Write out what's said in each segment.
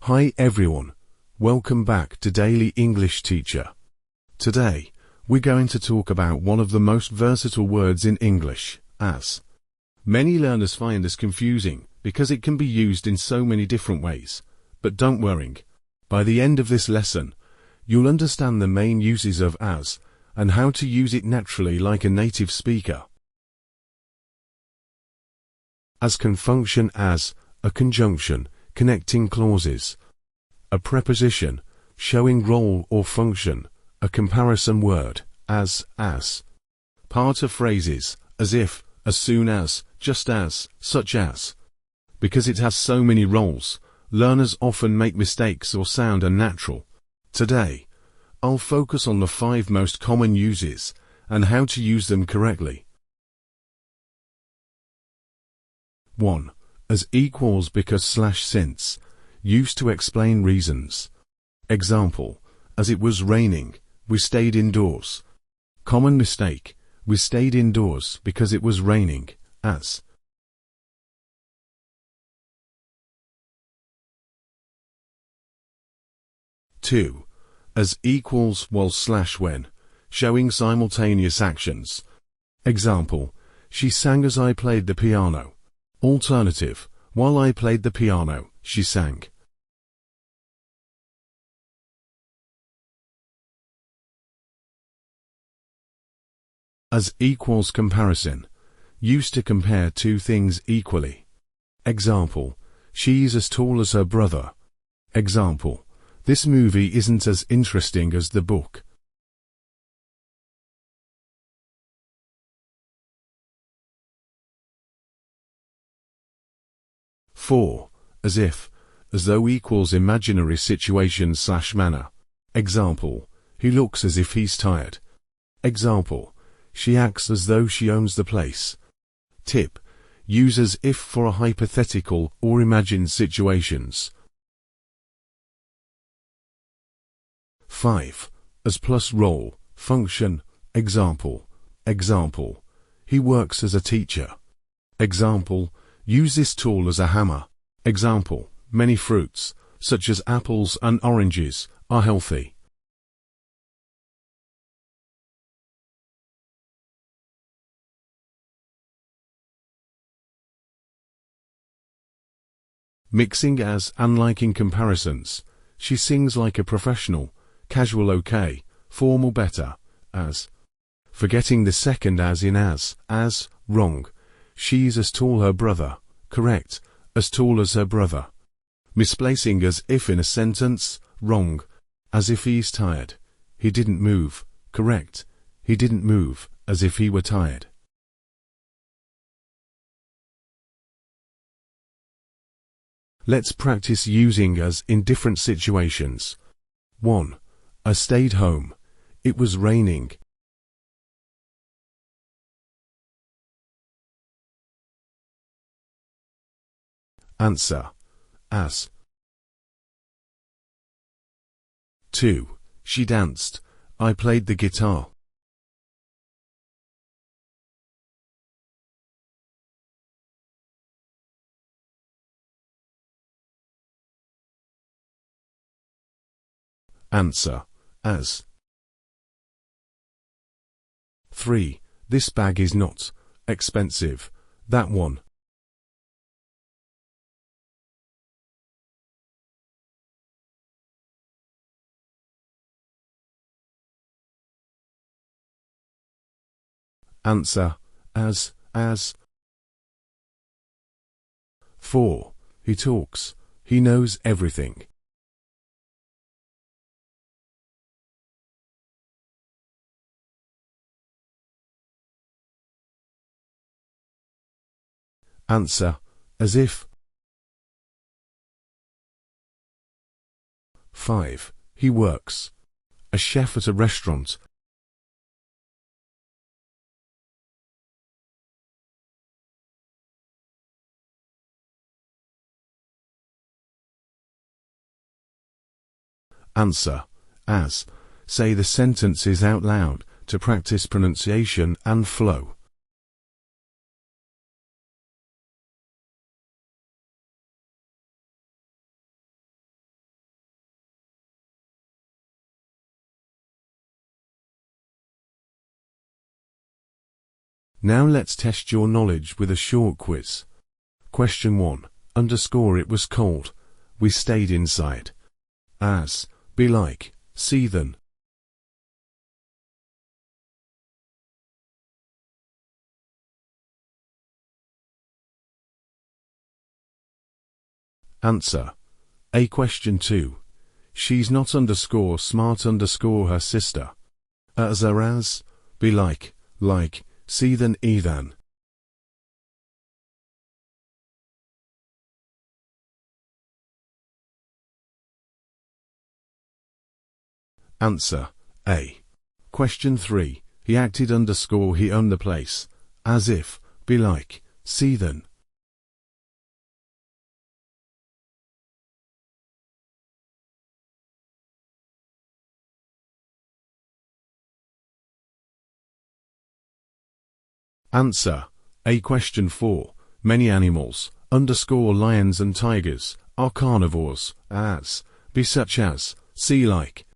Hi everyone, welcome back to Daily English Teacher. Today, we're going to talk about one of the most versatile words in English, as. Many learners find this confusing because it can be used in so many different ways. But don't worry, by the end of this lesson, you'll understand the main uses of as and how to use it naturally like a native speaker. As can function as a conjunction, connecting clauses, a preposition, showing role or function, a comparison word, as, part of phrases, as if, as soon as, just as, such as. Because it has so many roles, learners often make mistakes or sound unnatural. Today, I'll focus on the 5 most common uses and how to use them correctly. 1. As equals because /since, used to explain reasons. Example, as it was raining, we stayed indoors. Common mistake, we stayed indoors because it was raining, as. 2. As equals while/when, showing simultaneous actions. Example, she sang as I played the piano. Alternative, while I played the piano, she sang. As equals comparison, used to compare two things equally. Example, she's as tall as her brother. Example, this movie isn't as interesting as the book. 4. As if, as though equals imaginary situation/manner. Example, he looks as if he's tired. Example, she acts as though she owns the place. Tip, use as if for a hypothetical or imagined situations. 5. As plus role, function. Example, he works as a teacher. Example, use this tool as a hammer. Example, many fruits, such as apples and oranges, are healthy. Mixing as and liking comparisons. She sings like a professional, casual okay, formal better, as. Forgetting the second as in as, wrong. She's as tall her brother, correct, as tall as her brother. Misplacing as if in a sentence, wrong, as if he's tired. He didn't move, correct, he didn't move, as if he were tired. Let's practice using as in different situations. 1. I stayed home. It was raining. Answer, as. 2. She danced. I played the guitar. Answer, as. 3. This bag is not expensive. That one. Answer, as. 4. He talks. He knows everything. Answer, as if. 5. He works. A chef at a restaurant. Answer, as. Say the sentences out loud to practice pronunciation and flow. Now let's test your knowledge with a short quiz. Question 1. Underscore it was cold. We stayed inside. As, be like, see then. Answer. A. Question 2. She's not underscore smart underscore her sister. As, be like, see then ethan. Answer. A. Question 3. He acted underscore he owned the place. As if, be like, see then. Answer. A. Question 4. Many animals, underscore lions and tigers, are carnivores. As, be such as, see like.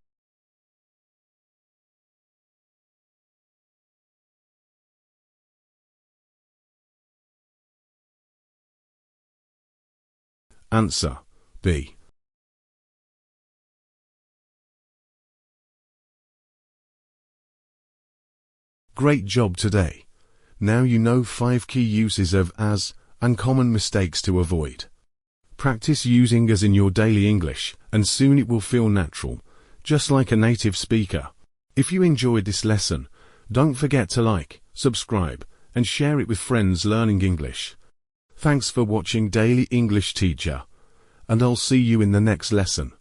Answer. B. Great job today. Now you know 5 key uses of as and common mistakes to avoid. Practice using as in your daily English, and soon it will feel natural, just like a native speaker. If you enjoyed this lesson, don't forget to like, subscribe, and share it with friends learning English. Thanks for watching Daily English Teacher, and I'll see you in the next lesson.